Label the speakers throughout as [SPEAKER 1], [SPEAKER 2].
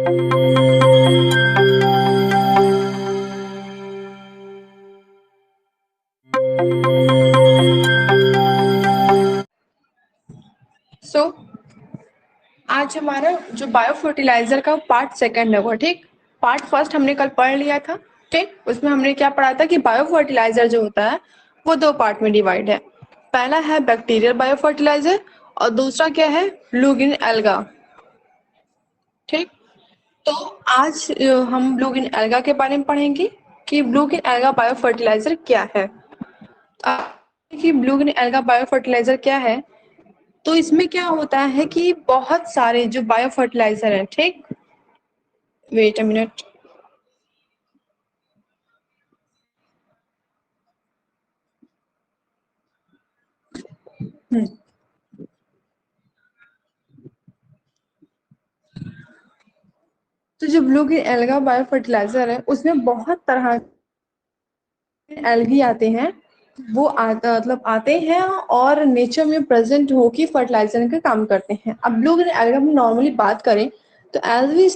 [SPEAKER 1] सो आज हमारा जो बायो फर्टिलाइजर का पार्ट सेकंड होगा, ठीक। पार्ट फर्स्ट हमने कल पढ़ लिया था, ठीक। उसमें हमने क्या पढ़ा था कि बायो फर्टिलाइजर जो होता है वो दो पार्ट में डिवाइड है। पहला है बैक्टीरियल बायो फर्टिलाइजर और दूसरा क्या है, ब्लू ग्रीन एल्गा, ठीक। तो आज हम ब्लू ग्रीन एल्गा के बारे में पढ़ेंगे कि blue green algae bio fertiliser क्या है। कि blue green algae bio fertiliser क्या है, तो इसमें क्या होता है कि बहुत सारे जो बायो फर्टिलाइजर हैं, ठीक। Wait a minute. तो जो blue green algae bio fertiliser है उसमें बहुत तरह के एल्गी आते हैं, वो मतलब आते हैं और नेचर में प्रेजेंट होकर फर्टिलाइजर का काम करते हैं। अब ब्लू ग्रीन एल्गा में नॉर्मली बात करें तो as we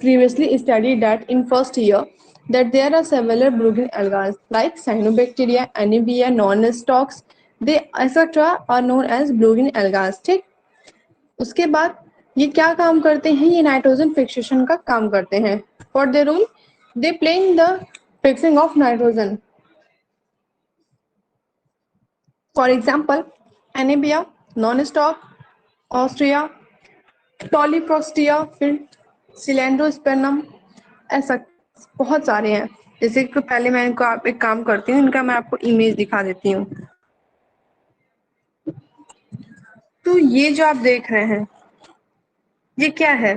[SPEAKER 1] previously studied that in first year that there are several blue green algae like cyanobacteria, anibia, non-stalks, they etc are known as blue green algae, ठीक। उसके बाद ये क्या काम करते हैं, ये नाइट्रोजन फिक्सेशन का काम करते हैं। For their role they play in the fixing of nitrogen. For example anabaena, nostoc, oscillatoria, tolypothrix, फिर सिलेंड्रोस्पेनम, ऐसा बहुत सारे हैं। जैसे कि पहले मैं इनको आप एक काम करती हूँ, इनका मैं आपको इमेज दिखा देती हूँ। तो ये जो आप देख रहे हैं ये क्या है,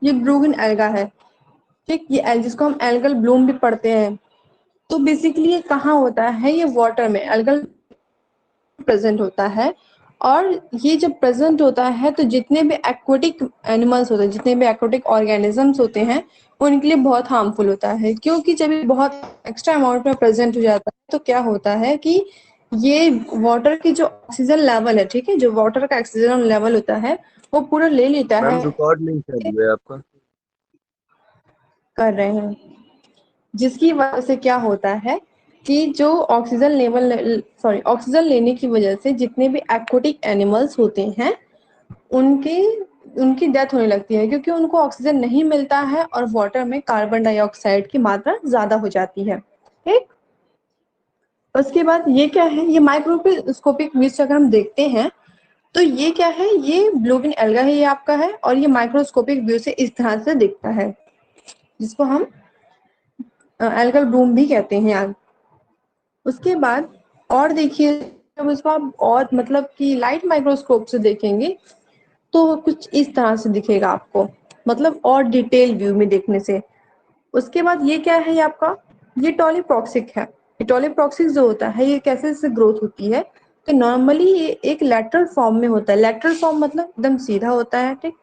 [SPEAKER 1] ये ब्लू ग्रीन एल्गा है, ठीक। ये जिसको हम एल्गल ब्लूम भी पढ़ते हैं। तो बेसिकली ये कहाँ होता है, ये वाटर में एल्गल प्रेजेंट होता है। और ये जब प्रेजेंट होता है तो जितने भी एक्वेटिक एनिमल्स होते हैं, जितने भी एक्वेटिक ऑर्गेनिजम्स होते हैं उनके लिए बहुत हार्मफुल होता है, क्योंकि जब ये बहुत एक्स्ट्रा अमाउंट में प्रेजेंट हो जाता है तो क्या होता है कि ये वाटर की जो ऑक्सीजन लेवल है, ठीक है, जो वाटर का ऑक्सीजन लेवल होता है वो पूरा ले लेता है।
[SPEAKER 2] मैम रिकॉर्ड नहीं चालू है आपका।
[SPEAKER 1] कर रहे हैं, जिसकी वजह से क्या होता है कि जो ऑक्सीजन लेवल सॉरी ऑक्सीजन लेने की वजह से जितने भी एक्वेटिक एनिमल्स होते हैं उनके उनकी डेथ होने लगती है, क्योंकि उनको ऑक्सीजन नहीं मिलता है और वाटर में कार्बन डाइऑक्साइड की मात्रा ज्यादा हो जाती है, ठीक। उसके बाद ये क्या है, ये माइक्रोस्कोपिक व्यू से अगर हम देखते हैं तो ये क्या है, ये ब्लू ग्रीन एल्गा है, ये आपका है, और ये माइक्रोस्कोपिक व्यू से इस तरह से दिखता है, जिसको हम एल्गल ब्लूम भी कहते हैं। उसके बाद और देखिए, जब उसको आप और मतलब कि लाइट माइक्रोस्कोप से देखेंगे तो कुछ इस तरह से दिखेगा आपको, मतलब और डिटेल व्यू में देखने से। उसके बाद ये क्या है, ये आपका ये टॉलीप्रॉक्सिक है। ये टॉलीप्रॉक्सिक जो होता है ये कैसे से ग्रोथ होती है, तो नॉर्मली ये एक लेटरल फॉर्म में होता है। लेटरल फॉर्म मतलब एकदम सीधा होता है, ठीक।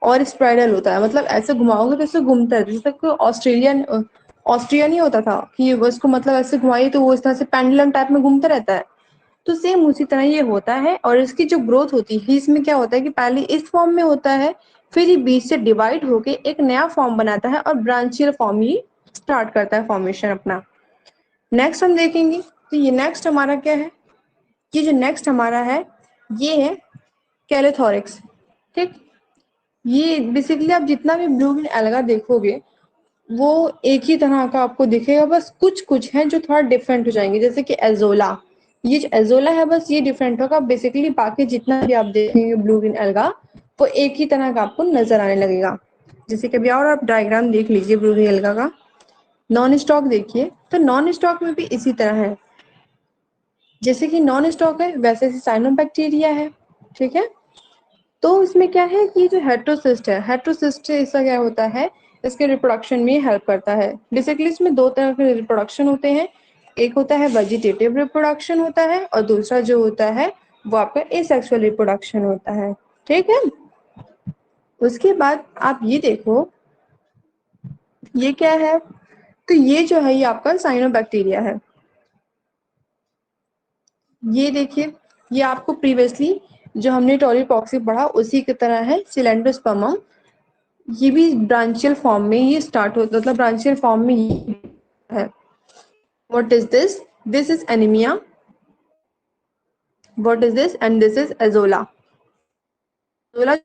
[SPEAKER 1] और स्पाइरल होता है, मतलब ऐसे घुमाओगे तो ऐसे घूमता है, जैसे कोई ऑस्ट्रिया नहीं होता था कि उसको मतलब ऐसे घुमाई तो वो इस तरह से पेंडुलम टाइप में घूमता रहता है। तो सेम उसी तरह ये होता है। और इसकी जो ग्रोथ होती है इसमें क्या होता है कि पहले इस फॉर्म में होता है, फिर ये बीच से डिवाइड होके एक नया फॉर्म बनाता है और ब्रांचियल फॉर्म ही स्टार्ट करता है फॉर्मेशन अपना। नेक्स्ट हम देखेंगे तो ये नेक्स्ट हमारा क्या है, ये जो नेक्स्ट हमारा है ये है कैलोथोरिक्स, ठीक। ये बेसिकली आप जितना भी ब्लू ग्रीन एल्गा देखोगे वो एक ही तरह का आपको दिखेगा, बस कुछ कुछ है जो थोड़ा डिफरेंट हो जाएंगे, जैसे कि एजोला। ये जो एजोला है बस ये डिफरेंट होगा, बेसिकली बाकी जितना भी आप देखेंगे ब्लू ग्रीन एल्गा वो एक ही तरह का आपको नजर आने लगेगा। जैसे कभी और आप डायग्राम देख लीजिए ब्लू ग्रीन एल्गा का। नॉन स्टॉक देखिए, तो नॉन स्टॉक में भी इसी तरह है, जैसे कि नॉन स्टॉक है वैसे ही साइनोबैक्टीरिया है, ठीक है। तो इसमें क्या है कि जो हेट्रोसिस्ट है, हेट्रोसिस्ट इसका क्या होता है, इसके रिप्रोडक्शन में हेल्प करता है। बेसिकली इसमें दो तरह के रिप्रोडक्शन होते हैं, एक होता है वेजिटेटिव रिप्रोडक्शन होता है और दूसरा जो होता है वो आपका एसेक्सुअल रिप्रोडक्शन होता है, ठीक है। उसके बाद आप ये देखो ये क्या है, तो ये जो है ये आपका साइनोबैक्टीरिया है। ये देखिए, ये आपको प्रीवियसली जो हमने टॉलीपॉक्सी पढ़ा उसी की तरह है, सिलेंडोस्पर्मम। ये भी ब्रांचियल फॉर्म में ये स्टार्ट होता, मतलब ब्रांचियल फॉर्म में ये है। What is this? This is एनीमिया। What is this? And this is azolla. Azolla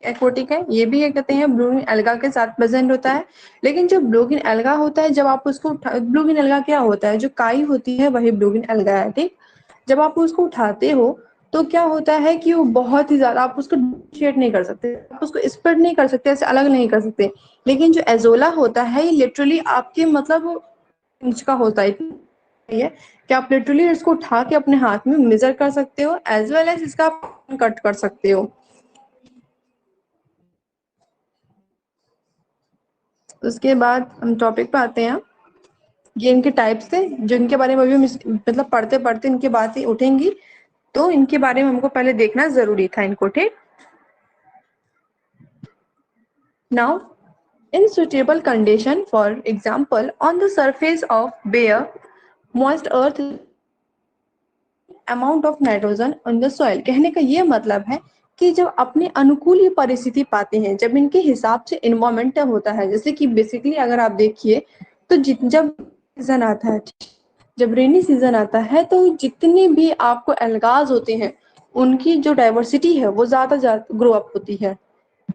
[SPEAKER 1] aquatic है, ये भी क्या कहते हैं ब्लूगिन एल्गा के साथ प्रेजेंट होता है। लेकिन जो ब्लूगिन एल्गा होता है, जब आप उसको ब्लूगिन एल्गा क्या होता है, जो काई होती है वही ब्लूगिन एल्गा है, ठीक। जब आप उसको उठाते हो तो क्या होता है कि वो बहुत ही ज्यादा, आप उसको डिफरेंशिएट नहीं कर सकते, आप उसको स्प्रेड नहीं कर सकते, ऐसे अलग नहीं कर सकते। लेकिन जो एजोला होता है ये लिटरली आपके मतलब इंच का होता है, है कि आप लिटरली इसको उठा के अपने हाथ में मेजर कर सकते हो, एज वेल एज इसका आप कट कर सकते हो। उसके बाद हम टॉपिक पे आते हैं। ये इनके टाइप्स थे जो इनके बारे में अभी मतलब पढ़ते पढ़ते इनकी बातें उठेंगी, तो इनके बारे में हमको पहले देखना जरूरी था इनको, ठीक। Now in suitable condition, for example on the surface of bare moist earth, amount of nitrogen on the soil। कहने का ये मतलब है कि जब अपने अनुकूल ये परिस्थिति पाते हैं, जब इनके हिसाब से इन्वायरमेंट होता है, जैसे कि बेसिकली अगर आप देखिए तो जब सीजन आता है, जब रेनी सीजन आता है, तो जितने भी आपको एल्गाज होते हैं उनकी जो डाइवर्सिटी है वो ज्यादा ग्रो अप होती है।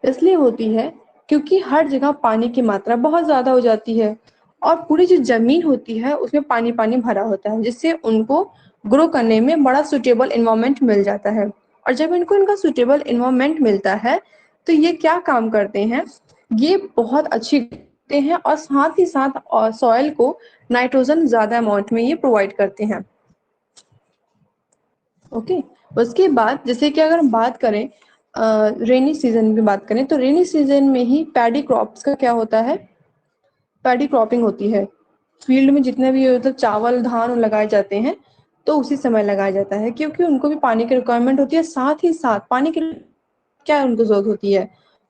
[SPEAKER 1] इसलिए होती है क्योंकि हर जगह पानी की मात्रा बहुत ज्यादा हो जाती है और पूरी जो जमीन होती है उसमें पानी पानी भरा होता है, जिससे उनको ग्रो करने में बड़ा सुटेबल इन्वायरमेंट मिल जाता है। और जब इनको इनका सुटेबल इन्वायरमेंट मिलता है तो ये क्या काम करते हैं, ये बहुत अच्छी करते हैं और साथ ही साथ सॉइल को नाइट्रोजन ज्यादा अमाउंट में ये प्रोवाइड करते हैं। ओके। उसके बाद जैसे कि अगर हम बात करें रेनी सीजन की बात करें, तो रेनी सीजन में ही पैडी क्रॉप्स का क्या होता है, पैडी क्रॉपिंग होती है। फील्ड में जितने भी मतलब चावल धान लगाए जाते हैं तो उसी समय लगाया जाता है, क्योंकि उनको भी पानी की रिक्वायरमेंट होती है। साथ ही साथ पानी की क्या उनको जरूरत होती है,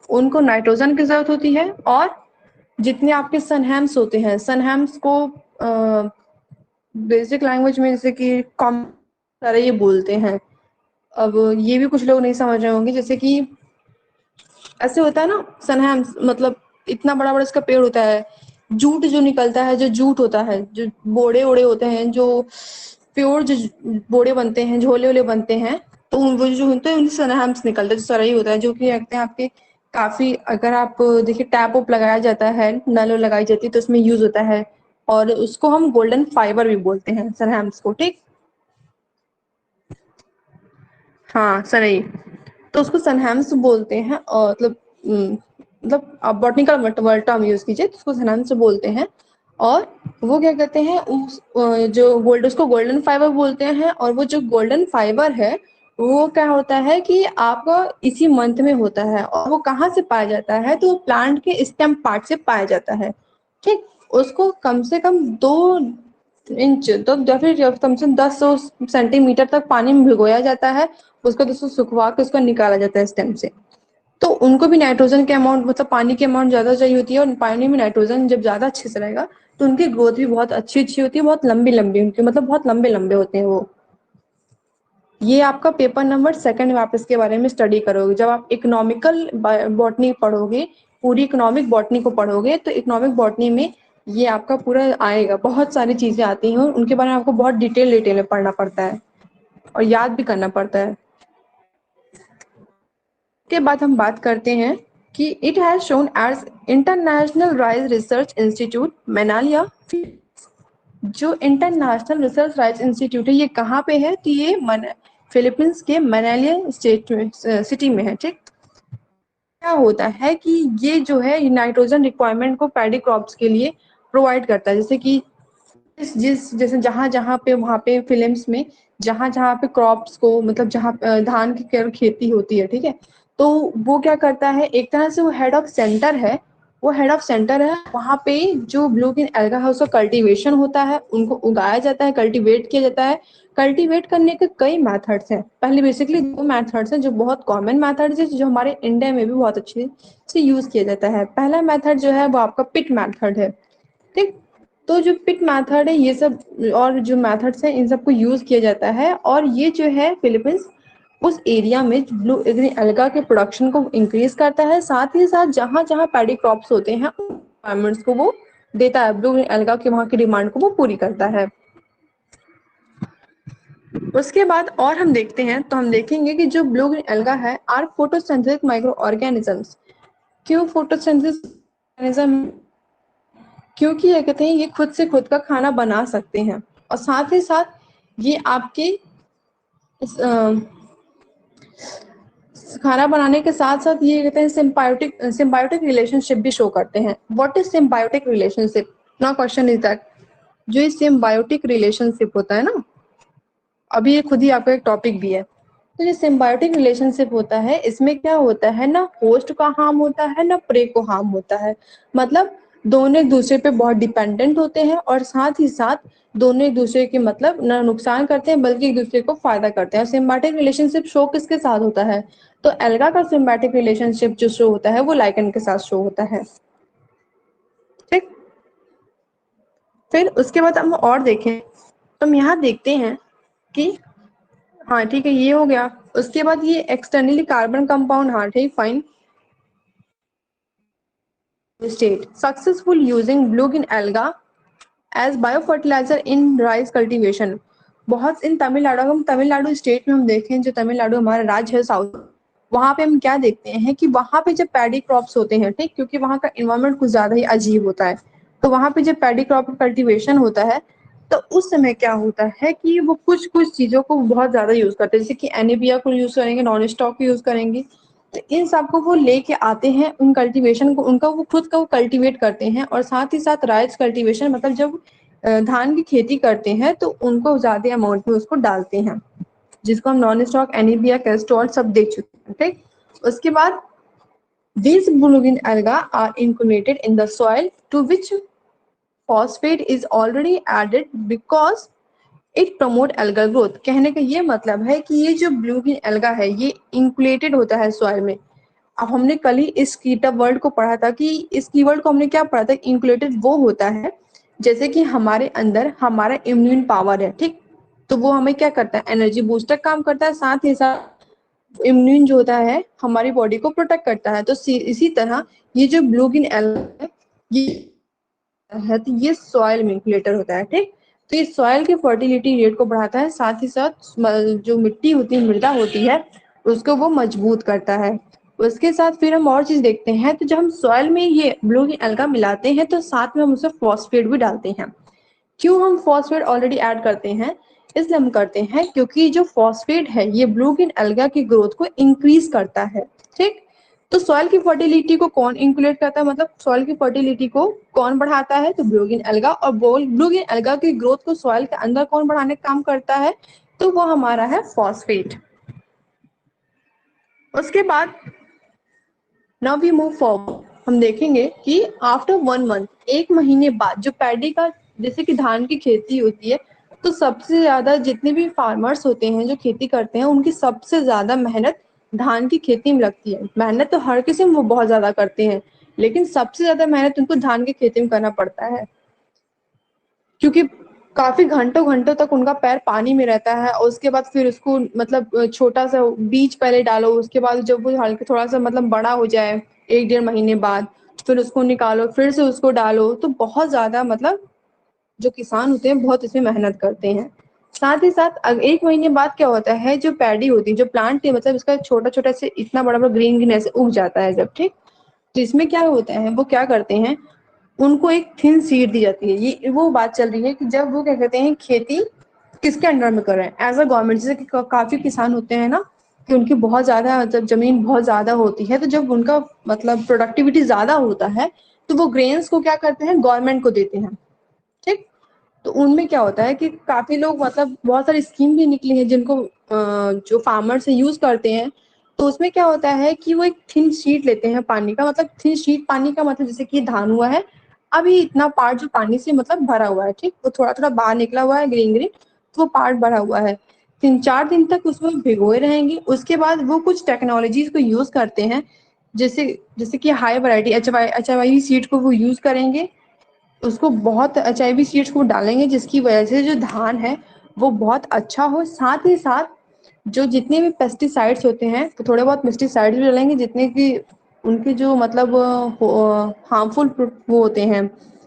[SPEAKER 1] उनको नाइट्रोजन की जरूरत होती है। और जितने आपके सनहैम्स होते हैं, सनहैम्स को बेसिक लैंग्वेज में जैसे कि कॉम सारे ये बोलते हैं। अब ये भी कुछ लोग नहीं समझ रहे होंगे, जैसे कि ऐसे होता है ना, सनहैम्स मतलब इतना बड़ा बड़ा इसका पेड़ होता है, जूट जो निकलता है, जो जूट होता है, जो बोड़े ओड़े होते हैं, जो प्योर जो बोड़े बनते हैं, झोले वोले बनते हैं, तो वो जो होते हैं उनसे सनहैम्स निकलता है, जो सरई होता है, जो कि रखते हैं आपके काफी। अगर आप देखिए टैप वैप लगाया जाता है, नल लगाई जाती है तो उसमें यूज होता है। और उसको हम गोल्डन फाइबर भी बोलते हैं सनहैम्स को, ठीक। हाँ सरई, तो उसको सनहैम्स बोलते हैं। और मतलब आप बॉटनिकल वर्ड टर्म यूज कीजिए तो उसको सनहैम्स बोलते हैं। और वो क्या कहते हैं जो गोल्ड, उसको गोल्डन फाइबर बोलते हैं। और वो जो गोल्डन फाइबर है वो क्या होता है कि आपका इसी मंथ में होता है, और वो कहाँ से पाया जाता है, तो प्लांट के स्टेम पार्ट से पाया जाता है, ठीक। उसको कम से कम 2 इंच तो फिर कम से कम 10 सेंटीमीटर तक पानी में भिगोया जाता है। उसको दोस्तों सुखवा के उसको निकाला जाता है स्टेम से। तो उनको भी नाइट्रोजन के अमाउंट, मतलब पानी की अमाउंट ज्यादा चाहिए होती है, और पानी में नाइट्रोजन जब ज्यादा अच्छे से रहेगा तो उनकी ग्रोथ भी बहुत अच्छी अच्छी होती है, बहुत लंबी लंबी उनकी, मतलब बहुत लंबे लंबे होते हैं वो। ये आपका पेपर नंबर 2 में आप इसके बारे में स्टडी करोगे, जब आप इकोनॉमिकल बॉटनी पढ़ोगे, पूरी इकोनॉमिक बॉटनी को पढ़ोगे, तो इकोनॉमिक बॉटनी में ये आपका पूरा आएगा, बहुत सारी चीजें आती हैं उनके बारे में आपको बहुत डिटेल में पढ़ना पड़ता है और याद भी करना पड़ता है। के बाद हम बात करते हैं कि it has shown as International Rice Research Institute Manila. जो इंटरनेशनल रिसर्च राइस इंस्टीट्यूट है ये कहाँ पे है, तो ये फिलीपींस के मनालिया स्टेट सिटी में है, ठीक। क्या होता है कि ये जो है नाइट्रोजन रिक्वायरमेंट को पैडी क्रॉप्स के लिए प्रोवाइड करता है, जैसे कि जिस जैसे जहां जहां पे वहां पे फिल्म्स में जहां जहां पे क्रॉप्स को, मतलब जहां धान की खेती होती है, ठीक है। तो वो क्या करता है, एक तरह से वो हेड ऑफ सेंटर है, वो हेड ऑफ सेंटर है वहां पे। जो ब्लूगिन एल्गा है उसका कल्टीवेशन होता है, उनको उगाया जाता है, कल्टीवेट किया जाता है। कल्टीवेट करने के कई मेथड्स हैं, पहले बेसिकली 2 मेथड्स हैं जो बहुत कॉमन मेथड्स है, जो हमारे इंडिया में भी बहुत अच्छे से यूज किया जाता है। पहला मेथड जो है वो आपका पिट मेथड है, ठीक। तो जो पिट मेथड है ये सब और जो मेथड्स हैं इन सबको यूज किया जाता है, और ये जो है फिलीपींस उस एरिया में ब्लू ग्रीन अलगा के प्रोडक्शन को इंक्रीज करता है, साथ ही साथ जहां जहां पैडी क्रॉप्स होते हैं रिक्वायरमेंट्स को वो देता है, ब्लू ग्रीन अलगा की वहां की डिमांड को वो पूरी करता है। उसके बाद और हम देखते हैं तो हम देखेंगे कि जो ब्लू ग्रीन अलगा है आर फोटोसिंथेटिक माइक्रो ऑर्गेनिजम्स। क्यों फोटोसिंथेसिस ऑर्गेनिज्म? क्योंकि ये कहते हैं ये खुद से खुद का खाना बना सकते हैं, और साथ ही साथ ये आपके खाना बनाने के साथ साथ ये कहते हैं सिम्बायोटिक रिलेशनशिप भी शो करते हैं। What is symbiotic relationship? Now question is that जो ये सिम्बायोटिक रिलेशनशिप होता है ना, अभी ये खुद ही आपका एक टॉपिक भी है। तो ये सिम्बायोटिक रिलेशनशिप होता है, इसमें क्या होता है ना होस्ट का हार्म होता है ना प्रे को हार्म होता है। मतलब दोनों एक दूसरे पे बहुत डिपेंडेंट होते हैं, और साथ ही साथ दोनों एक दूसरे के मतलब ना नुकसान करते हैं बल्कि एक दूसरे को फायदा करते हैं। सिम्बायोटिक रिलेशनशिप शो किसके साथ होता है? तो एल्गा का सिम्बायोटिक रिलेशनशिप जो शो होता है वो लाइकेन के साथ शो होता है। ठीक, फिर उसके बाद हम और देखें तो हम यहाँ देखते हैं कि हाँ ठीक है ये हो गया। उसके बाद ये एक्सटर्नली कार्बन कंपाउंड, हाँ ठीक fine. State successful using blue green algae as biofertilizer in rice cultivation. बहुत इन तमिलनाडु, हम तमिलनाडु स्टेट में हम देखें, जो तमिलनाडु हमारा राज्य है साउथ, वहां पे हम क्या देखते हैं कि वहां पे जब पैडी क्रॉप्स होते हैं ठीक, क्योंकि वहां का इन्वायरमेंट कुछ ज्यादा ही अजीब होता है, तो वहां पे जब पैडी क्रॉप कल्टीवेशन होता है तो उस समय क्या होता है कि वो कुछ कुछ चीजों को बहुत ज्यादा यूज करते हैं, जैसे कि एनीबिया को यूज करेंगे, नॉन स्टॉक को यूज करेंगे। तो इन सबको वो लेके आते हैं, उन कल्टीवेशन को उनका वो खुद का वो कल्टीवेट करते हैं, और साथ ही साथ राइस कल्टीवेशन मतलब जब धान की खेती करते हैं तो उनको ज्यादा अमाउंट में उसको डालते हैं, जिसको हम नॉन स्टॉक, एनीबिया, कैस्ट्रॉल सब देख चुके हैं। ठीक, उसके बाद these blue-green algae are incubated in the soil to which phosphate is already added because it promote algal growth। कहने का ये मतलब है कि ये जो ब्लू ग्रीन एल्गा है ये इंक्यूलेटेड होता है सॉइल में। अब हमने कल ही इस कीटअप वर्ड को पढ़ा था कि इस कीवर्ड को हमने क्या पढ़ा था, इंक्यूलेटेड वो होता है जैसे कि हमारे अंदर हमारा इम्यून पावर है ठीक, तो वो हमें क्या करता है, एनर्जी बूस्टर काम करता है, साथ ही साथ इम्यून जो होता है हमारी बॉडी को प्रोटेक्ट करता है। तो इसी तरह ये जो ब्लू ग्रीन एल्गा है ये है तो ये सॉइल मैनिपुलेटर होता है ठीक। तो ये सॉइल के फर्टिलिटी रेट को बढ़ाता है, साथ ही साथ जो मिट्टी होती है, मृदा होती है, उसको वो मजबूत करता है। उसके साथ फिर हम और चीज देखते हैं, तो जब हम सॉइल में ये ब्लू ग्रीन एल्गा मिलाते हैं तो साथ में हम उसमें फॉस्फेट भी डालते हैं। क्यों हम फॉस्फेट ऑलरेडी ऐड करते हैं? इसलिए हम करते हैं क्योंकि जो फॉस्फेट है ये ब्लू ग्रीन एल्गा की ग्रोथ को इंक्रीज करता है ठीक। तो सॉइल की फर्टिलिटी को कौन इंक्यूलेट करता है, मतलब सॉइल की फर्टिलिटी को कौन बढ़ाता है? तो ब्लू ग्रीन एल्गा। और ब्लू ग्रीन एल्गा की ग्रोथ को सॉइल के अंदर कौन बढ़ाने का काम करता है? तो वो हमारा है फॉस्फेट। उसके बाद नाउ वी मूव फॉरवर्ड, हम देखेंगे कि आफ्टर 1 मंथ, एक महीने बाद जो पैडी का जैसे कि धान की खेती होती है, तो सबसे ज्यादा जितने भी फार्मर्स होते हैं जो खेती करते हैं उनकी सबसे ज्यादा मेहनत धान की खेती में लगती है। मेहनत तो हर किसी में वो बहुत ज्यादा करते हैं, लेकिन सबसे ज्यादा मेहनत उनको धान की खेती में करना पड़ता है, क्योंकि काफी घंटों घंटों तक उनका पैर पानी में रहता है। और उसके बाद फिर उसको मतलब छोटा सा बीज पहले डालो, उसके बाद जब वो हल्का थोड़ा सा मतलब बड़ा हो जाए 1-1.5 महीने बाद फिर उसको निकालो, फिर से उसको डालो, तो बहुत ज्यादा मतलब जो किसान होते हैं बहुत इसमें मेहनत करते हैं। साथ ही साथ 1 महीने बाद क्या होता है, जो पैडी होती है, जो प्लांट है, मतलब इसका छोटा छोटा से इतना बड़ा बड़ा ग्रीन ग्रीन ऐसे उग जाता है जब ठीक, तो इसमें क्या होता है, वो क्या करते हैं, उनको एक थिन सीड दी जाती है। ये वो बात चल रही है कि जब वो क्या कहते हैं खेती किसके अंडर में कर रहे हैं, एज अ गवर्नमेंट। जैसे कि काफी किसान होते हैं ना कि उनकी बहुत ज्यादा मतलब जमीन बहुत ज्यादा होती है, तो जब उनका मतलब प्रोडक्टिविटी ज्यादा होता है तो वो ग्रेन्स को क्या करते हैं, गवर्नमेंट को देते हैं ठीक। तो उनमें क्या होता है कि काफी लोग मतलब बहुत सारी स्कीम भी निकली है जिनको जो फार्मर से यूज करते हैं। तो उसमें क्या होता है कि वो एक थिन शीट लेते हैं पानी का, मतलब थिन शीट पानी का मतलब जैसे कि धान हुआ है, अभी इतना पार्ट जो पानी से मतलब भरा हुआ है ठीक, वो थोड़ा थोड़ा बाहर निकला हुआ है ग्रीन ग्रीन, तो वो पार्ट भरा हुआ है। 3-4 दिन तक उसमें भिगोए रहेंगे। उसके बाद वो कुछ टेक्नोलॉजीज को यूज करते हैं, जैसे जैसे कि high variety H Y seed को वो यूज करेंगे, उसको बहुत एचआईवी सीड्स को डालेंगे जिसकी वजह से जो धान है वो बहुत अच्छा हो। साथ ही साथ जो जितने भी पेस्टिसाइड्स होते हैं, तो थोड़े बहुत पेस्टिसाइड्स भी डालेंगे जितने कि उनके जो मतलब हार्मफुल वो होते हैं,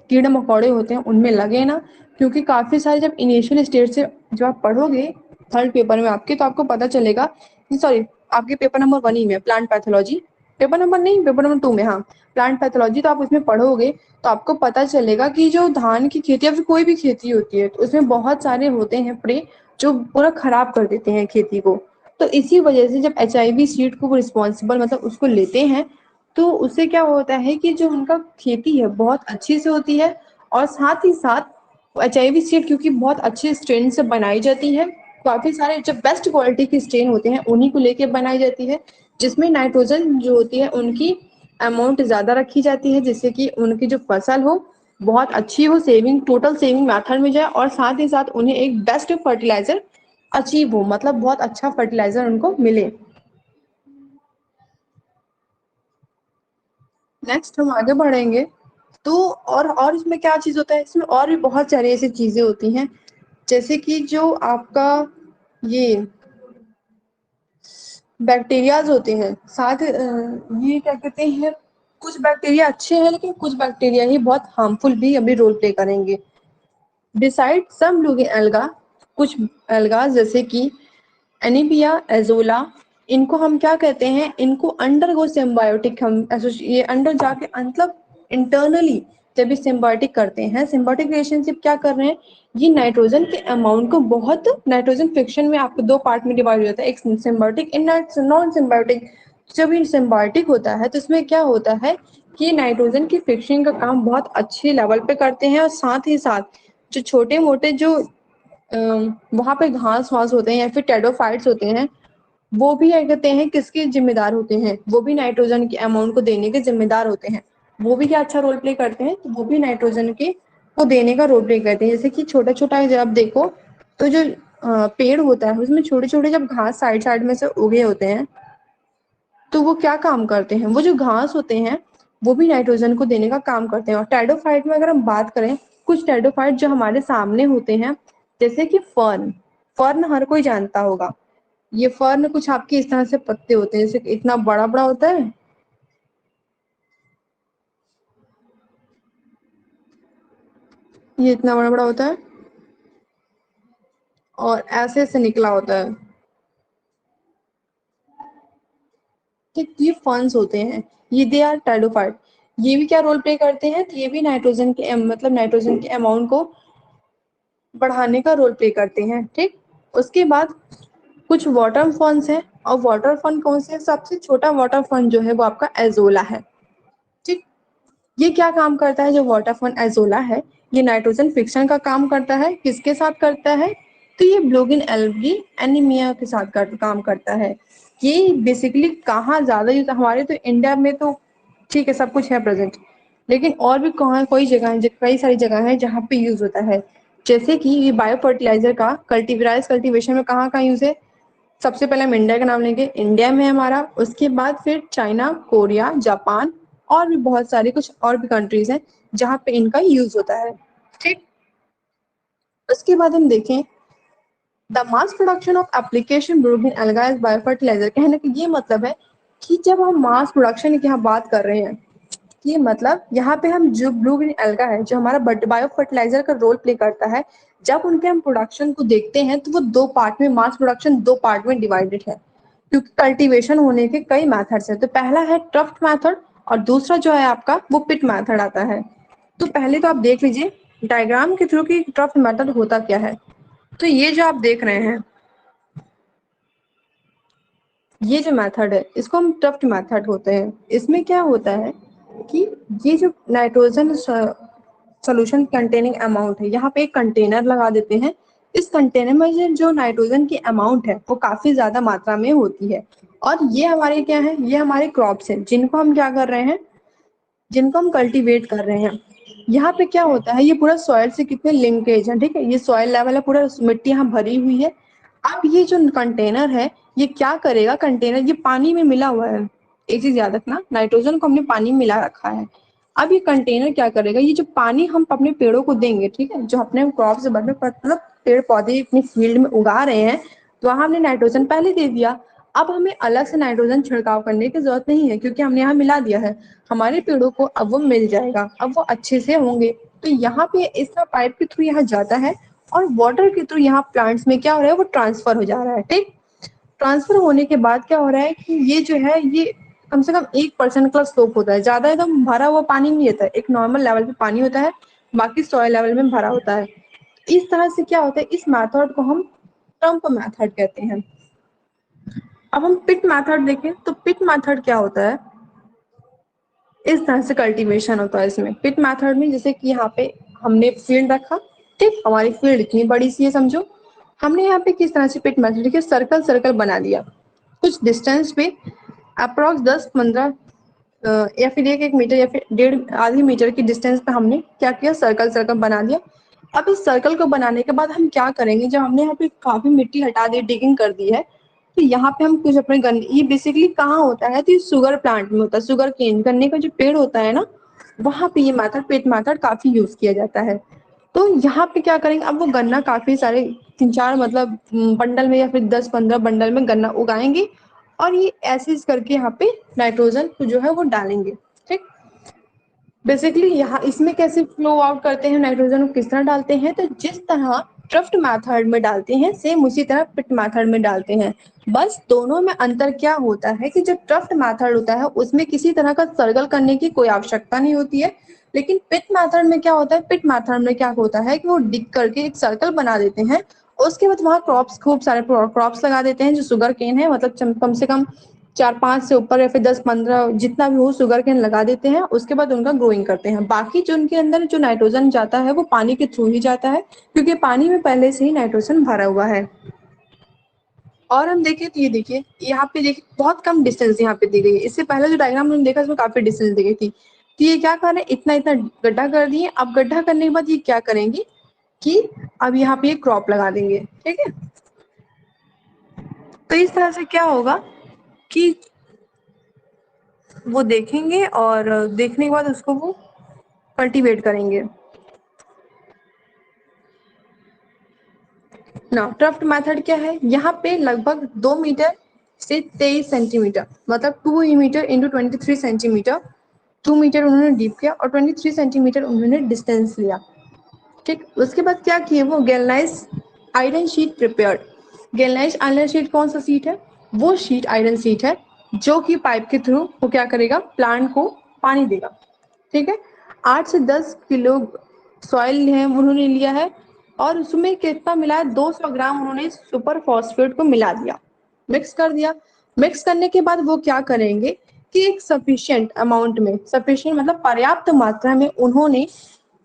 [SPEAKER 1] कीड़े मकोड़े होते हैं, उनमें लगे ना। क्योंकि काफ़ी सारे जब इनिशियल स्टेज से जब आप पढ़ोगे थर्ड पेपर में आपके, तो आपको पता चलेगा कि सॉरी, आपके पेपर नंबर 1 ही में प्लांट पैथोलॉजी, पेपर नंबर नहीं, पेपर नंबर 2 में, हाँ, प्लांट पैथोलॉजी, तो आप उसमें पढ़ोगे तो आपको पता चलेगा कि जो धान की खेती या फिर कोई भी खेती होती है, तो उसमें बहुत सारे होते हैं प्रे जो पूरा खराब कर देते हैं खेती को। तो इसी वजह से जब HIV सीड को रिस्पॉन्सिबल मतलब उसको लेते हैं, तो उससे क्या होता है कि जो उनका खेती है बहुत अच्छी से होती है। और साथ ही साथ HIV सीड क्योंकि बहुत अच्छे स्ट्रेन से बनाई जाती है, काफ़ी सारे जो बेस्ट क्वालिटी के स्ट्रेन होते हैं उन्हीं को लेके बनाई जाती है, जिसमें नाइट्रोजन जो होती है उनकी अमाउंट ज़्यादा रखी जाती है, जिससे कि उनकी जो फसल हो बहुत अच्छी हो, सेविंग टोटल सेविंग मेथड में जाए, और साथ ही साथ उन्हें एक बेस्ट फर्टिलाइजर अचीव हो, मतलब बहुत अच्छा फर्टिलाइजर उनको मिले। नेक्स्ट हम आगे बढ़ेंगे। तो और इसमें क्या चीज़ होता है, इसमें और भी बहुत सारी ऐसी चीज़ें होती हैं, जैसे कि जो आपका ये बैक्टीरियाज होते हैं, साथ ये क्या कहते हैं, कुछ बैक्टीरिया अच्छे हैं लेकिन कुछ बैक्टीरिया ही बहुत हार्मफुल भी अभी रोल प्ले करेंगे। डिसाइड सम लुगिन एल्गा, कुछ एल्गा जैसे कि एनीबिया एजोला, इनको हम क्या कहते हैं, इनको अंडरगो सिम्बायोटिक, हम ये अंडर जाके मतलब इंटरनली जब भी सिम्बायोटिक करते हैं, सिम्बायोटिक रिलेशनशिप क्या कर रहे हैं, ये नाइट्रोजन के अमाउंट को बहुत, नाइट्रोजन फिक्शन में आपको 2 पार्ट में डिवाइड हो जाता है, एक सिम्बायोटिक एक नॉन सिम्बायोटिक। जब ये सिम्बायोटिक होता है तो इसमें क्या होता है कि नाइट्रोजन की फिक्सिंग का काम बहुत अच्छे लेवल पे करते हैं, और साथ ही साथ जो छोटे मोटे जो वहाँ पे घास वास होते हैं या फिर टेडोफाइट्स होते हैं, वो भी क्या कहते हैं किसके जिम्मेदार होते हैं, वो भी नाइट्रोजन के अमाउंट को देने के जिम्मेदार होते हैं। वो भी क्या अच्छा रोल प्ले करते हैं, तो वो भी नाइट्रोजन के को देने का रोल प्ले करते हैं। जैसे कि छोटा छोटा जब आप देखो तो जो पेड़ होता है उसमें छोटे छोटे जब घास साइड साइड में से उगे होते हैं, तो वो क्या काम करते हैं, वो जो घास होते हैं वो भी नाइट्रोजन को देने का काम करते हैं। और टेडोफाइट में अगर हम बात करें, कुछ टेडोफाइट जो हमारे सामने होते हैं, जैसे कि फर्न, फर्न हर कोई जानता होगा। ये फर्न कुछ आपके इस तरह से पत्ते होते हैं, जैसे इतना बड़ा बड़ा होता है, ये इतना बड़ा बड़ा होता है और ऐसे ऐसे निकला होता है। ठीक, ये फर्न्स होते हैं, ये दे आर टाइडोफाइट। ये भी क्या रोल प्ले करते हैं, तो ये भी नाइट्रोजन के मतलब नाइट्रोजन के अमाउंट को बढ़ाने का रोल प्ले करते हैं। ठीक, उसके बाद कुछ वाटर फर्न्स हैं, और वाटर फर्न कौन से, सबसे छोटा वाटर फर्न जो है वो आपका एजोला है। ठीक, ये क्या काम करता है, जो वाटर फर्न एजोला है, ये नाइट्रोजन फिक्शन का काम करता है, किसके साथ करता है, तो ये ब्लूगिन एल्गी एनीमिया के साथ काम करता है। ये बेसिकली कहाँ ज्यादा यूज, हमारे तो इंडिया में तो ठीक है सब कुछ है प्रेजेंट, लेकिन और भी कहाँ कोई जगह है, कई सारी जगह है जहाँ पे यूज होता है। जैसे कि ये बायो फर्टिलाइजर का कल्टीवराइज कल्टीवेशन में कहाँ कहाँ यूज है, सबसे पहले हम इंडिया का नाम लेंगे, इंडिया में हमारा, उसके बाद फिर चाइना, कोरिया, जापान, और भी बहुत सारी कुछ और भी कंट्रीज हैं जहाँ पे इनका यूज होता है। ठीक, उसके बाद हम देखें the mass production of application blue green algae as biofertilizer, कहने का ये मतलब है कि जब हम मास प्रोडक्शन की यहाँ बात कर रहे हैं, ये मतलब यहाँ पे हम जो ब्लू ग्रीन एल्गा है जो हमारा बायो फर्टिलाइजर का रोल प्ले करता है, जब उनके हम प्रोडक्शन को देखते हैं तो वो 2 पार्ट में, मास प्रोडक्शन 2 पार्ट में डिवाइडेड है, क्योंकि कल्टीवेशन होने के कई मेथड्स है। तो पहला है ट्रफ्ट मेथड, और दूसरा जो है आपका वो पिट मेथड आता है। तो पहले तो आप देख लीजिए डायग्राम के थ्रू कि ट्रफ्ट मेथड होता क्या है। तो ये जो आप देख रहे हैं, ये जो मेथड है इसको हम ट्रफ्ट मेथड होते हैं। इसमें क्या होता है कि ये जो नाइट्रोजन सोल्यूशन कंटेनिंग अमाउंट है, यहाँ पे एक कंटेनर लगा देते हैं। इस कंटेनर में जो नाइट्रोजन की अमाउंट है वो काफी ज्यादा मात्रा में होती है, और ये हमारे क्या है, ये हमारे क्रॉप्स हैं जिनको हम क्या कर रहे हैं, जिनको हम कल्टीवेट कर रहे हैं। यहाँ पे क्या होता है, ये पूरा सॉइल से कितने लिंकेज है, ठीक है, ये सॉइल लेवल है, पूरा मिट्टी यहाँ भरी हुई है। अब ये जो कंटेनर है ये क्या करेगा, कंटेनर ये पानी में मिला हुआ है, एक चीज याद रखना, नाइट्रोजन को हमने पानी में मिला रखा है। अब ये कंटेनर क्या करेगा, ये जो पानी हम अपने पेड़ों को देंगे, ठीक है, जो अपने क्रॉप से मतलब पेड़ पौधे अपनी फील्ड में उगा रहे हैं, तो वहां हमने नाइट्रोजन पहले दे दिया। अब हमें अलग से नाइट्रोजन छिड़काव करने की जरूरत नहीं है, क्योंकि हमने यहाँ मिला दिया है। हमारे पेड़ों को अब वो मिल जाएगा, अब वो अच्छे से होंगे। तो यहाँ पे इसका पाइप के थ्रू यहाँ जाता है, और वाटर के थ्रू यहाँ प्लांट्स में क्या हो रहा है, वो ट्रांसफर हो जा रहा है। ठीक, ट्रांसफर होने के बाद क्या हो रहा है कि ये जो है ये कम से कम 1% का स्लोप होता है, ज्यादा एकदम भरा हुआ पानी नहीं रहता है, एक नॉर्मल लेवल पे पानी होता है, बाकी सॉइल लेवल में भरा होता है। इस तरह से क्या होता है, इस मेथड को हम ट्रम्प मेथड कहते हैं। अब हम पिट मेथड देखें तो पिट मेथड क्या होता है, इस तरह से कल्टीवेशन होता है इसमें। पिट मेथड में जैसे कि यहाँ पे हमने फील्ड रखा, ठीक, हमारी फील्ड इतनी बड़ी सी है समझो, हमने यहाँ पे किस तरह से पिट मेथड देखिए सर्कल सर्कल बना दिया, कुछ डिस्टेंस पे अप्रॉक्स 10-15 या फिर 1-1 मीटर या फिर 1.5-आधी मीटर की डिस्टेंस पे हमने क्या किया, सर्कल सर्कल बना दिया। अब इस सर्कल को बनाने के बाद हम क्या करेंगे, जब हमने यहाँ पे काफी मिट्टी हटा दी, डिगिंग कर दी है, तो यहाँ पे हम कुछ अपने गन्ने, ये बेसिकली कहाँ होता है, तो ये शुगर प्लांट में होता है, शुगर केन, गन्ने का जो पेड़ होता है ना, वहां पे ये मेथड, पिट मेथड काफी यूज किया जाता है। तो यहाँ पे क्या करेंगे, अब वो गन्ना काफी सारे 3-4 मतलब बंडल में या फिर 10-15 बंडल में गन्ना उगाएंगे, और ये ऐसे करके यहाँ पे नाइट्रोजन जो है वो डालेंगे। ठीक, बेसिकली यहाँ इसमें कैसे फ्लो आउट करते हैं नाइट्रोजन को, किस तरह डालते हैं, तो जिस तरह ट्रफ्ट मेथड में डालते हैं सेम उसी तरह पिट मेथड में डालते हैं। बस दोनों में अंतर क्या होता है कि जो ट्रफ्ट मेथड होता है उसमें किसी तरह का सर्कल करने की कोई आवश्यकता नहीं होती है, लेकिन पिट मेथड में क्या होता है, पिट मेथड में क्या होता है कि वो डिग करके एक सर्कल बना देते हैं, उसके बाद वहां क्रॉप्स, खूब सारे क्रॉप्स लगा देते हैं, जो शुगर केन है, मतलब कम से कम 4-5 से ऊपर या फिर 10-15 जितना भी हो शुगर केन लगा देते हैं, उसके बाद उनका ग्रोइंग करते हैं। बाकी जो उनके अंदर जो नाइट्रोजन जाता है वो पानी के थ्रू ही जाता है, क्योंकि पानी में पहले से ही नाइट्रोजन भरा हुआ है। और हम देखें तो ये देखिए यहाँ पे देखिए बहुत कम डिस्टेंस यहाँ पे दी गई है, इससे पहले जो डायग्राम हमने देखा उसमें काफी डिस्टेंस दी गई थी। तो ये क्या कर रहे हैं, इतना इतना गड्ढा कर दिए। अब गड्ढा करने के बाद ये क्या करेंगे कि अब यहाँ पे क्रॉप लगा देंगे। ठीक है, तो इस तरह से क्या होगा कि वो देखेंगे और देखने के बाद उसको वो कल्टीवेट करेंगे ना। ट्रफ्ट मेथड क्या है, यहाँ पे लगभग 2 मीटर से 23 सेंटीमीटर, मतलब 2 मीटर इंटू 23 सेंटीमीटर, 2 मीटर उन्होंने डीप किया और 23 सेंटीमीटर उन्होंने डिस्टेंस लिया। ठीक, उसके बाद क्या किए, वो galvanise iron sheet prepared. Galvanise iron sheet कौन सा शीट है, वो शीट आयरन शीट है, जो कि पाइप के थ्रू वो क्या करेगा, प्लांट को पानी देगा। ठीक है, 8 से 10 किलो सॉइल है उन्होंने लिया है, और उसमें कितना मिला है, 200 ग्राम उन्होंने सुपर फॉस्फेट को मिला दिया, मिक्स कर दिया। मिक्स करने के बाद वो क्या करेंगे कि एक सफिशिएंट अमाउंट में, सफिशिएंट मतलब पर्याप्त मात्रा में उन्होंने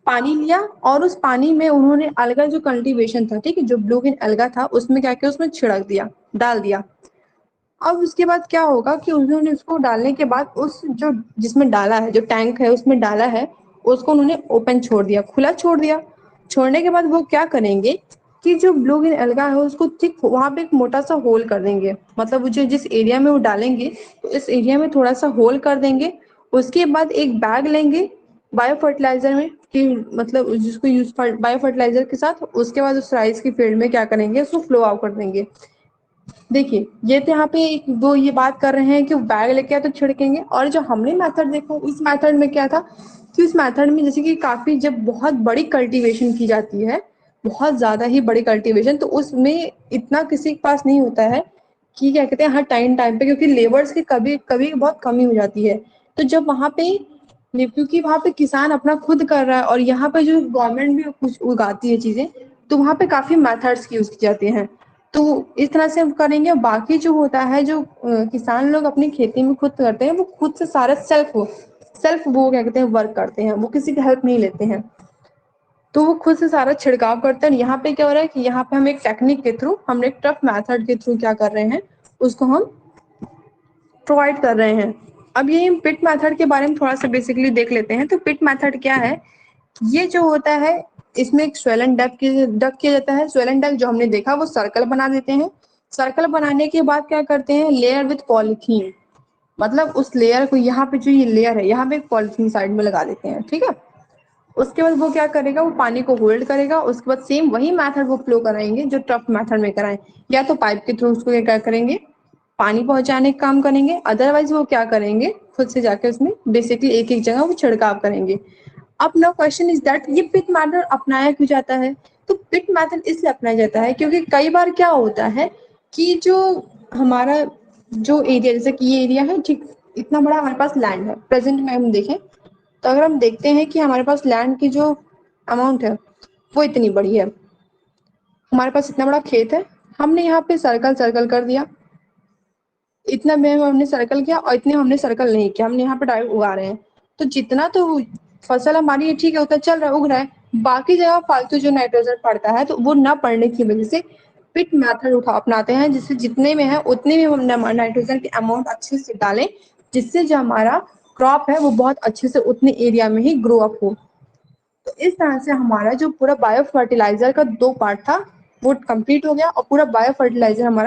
[SPEAKER 1] पानी लिया, और उस पानी में उन्होंने अलगा जो कल्टीवेशन था, ठीक है, जो ब्लू ग्रीन अलगा था, उसमें क्या किया, उसमें छिड़क दिया, डाल दिया। अब उसके बाद क्या होगा कि उन्होंने उसको डालने के बाद उस जो जिसमें डाला है, जो टैंक है उसमें डाला है, उसको उन्होंने ओपन छोड़ दिया, खुला छोड़ दिया। छोड़ने के बाद वो क्या करेंगे कि जो ब्लू ग्रीन अलगा है उसको ठीक वहां पे एक मोटा सा होल कर देंगे, मतलब वो जो जिस एरिया में वो डालेंगे तो इस एरिया में थोड़ा सा होल कर देंगे। उसके बाद एक बैग लेंगे बायो फर्टिलाइजर में, कि मतलब जिसको यूज बायो फर्टिलाइजर के साथ, उसके बाद उस राइस की फील्ड में क्या करेंगे, उसको फ्लो आउट कर देंगे। देखिए ये तो यहाँ पे वो ये बात कर रहे हैं कि बैग लेके आए तो छिड़केंगे, और जो हमने मेथड देखा उस मेथड में क्या था कि उस मेथड में जैसे कि काफी जब बहुत बड़ी कल्टीवेशन की जाती है, बहुत ज्यादा ही बड़ी कल्टीवेशन, तो उसमें इतना किसी के पास नहीं होता है कि क्या कहते हैं हर टाइम टाइम पे, क्योंकि लेबर्स की कभी कभी बहुत कमी हो जाती है। तो जब वहां पे क्योंकि वहां पे किसान अपना खुद कर रहा है और यहाँ पे जो गवर्नमेंट भी कुछ उगाती है चीजें, तो वहां पे काफी मेथड्स यूज की जाती हैं। तो इस तरह से हम करेंगे। बाकी जो होता है, जो किसान लोग अपनी खेती में खुद करते हैं, वो खुद से सारा सेल्फ वो क्या कहते हैं वर्क करते हैं, वो किसी की हेल्प नहीं लेते हैं, तो वो खुद से सारा छिड़काव करते हैं। यहाँ पे क्या हो रहा है कि यहाँ पे हम एक टेक्निक के थ्रू, हम एक टफ मेथड के थ्रू क्या कर रहे हैं, उसको हम प्रोवाइड कर रहे हैं। अब ये पिट मेथड के बारे में थोड़ा सा बेसिकली देख लेते हैं। तो पिट मेथड क्या है, ये जो होता है इसमें एक स्वेलन डक किया जाता है। स्वेलन डक जो हमने देखा वो सर्कल बना देते हैं। सर्कल बनाने के बाद क्या करते हैं, लेयर विथ पॉलीथीन, मतलब उस लेयर को, यहाँ पे जो ये लेयर है यहाँ पे एक पॉलीथीन साइड में लगा देते हैं। ठीक है, उसके बाद वो क्या करेगा, वो पानी को होल्ड करेगा, उसके बाद सेम वही मेथड वो फ्लो कराएंगे जो ट्रफ मेथड में कराएं, या तो पाइप के थ्रू उसको क्या करेंगे, पानी पहुंचाने का काम करेंगे, अदरवाइज वो क्या करेंगे, खुद से जाके उसमें बेसिकली एक एक जगह वो छिड़काव करेंगे। अब नाउ क्वेश्चन इज दैट ये पिट मेथड अपनाया क्यों जाता है? तो पिट मेथड इसलिए अपनाया जाता है क्योंकि कई बार क्या होता है कि जो हमारा जो एरिया, जैसे कि ये एरिया है ठीक, इतना बड़ा हमारे पास लैंड है प्रेजेंट में हम देखें, तो अगर हम देखते हैं कि हमारे पास लैंड की जो अमाउंट है वो इतनी बड़ी है, हमारे पास इतना बड़ा खेत है, हमने यहाँ पे सर्कल सर्कल कर दिया, इतना में हमने सर्कल किया और इतने हमने सर्कल नहीं किया, हमने यहाँ पे डायरेक्ट उगा रहे हैं, तो जितना तो फसल हमारी ठीक है उतना चल रहा है, उग रहा है, बाकी जगह फालतू जो नाइट्रोजन पड़ता है तो वो ना पड़ने की वजह से पिट मेथड उठा अपनाते हैं, जिससे जितने में है उतने में हम नाइट्रोजन की अमाउंट अच्छे से डालें, जिससे जो हमारा क्रॉप है वो बहुत अच्छे से उतने एरिया में ही ग्रो अप हो। तो इस तरह से हमारा जो पूरा बायो फर्टिलाइजर का दो पार्ट था वो कंप्लीट हो गया और पूरा बायो फर्टिलाइजर हमारा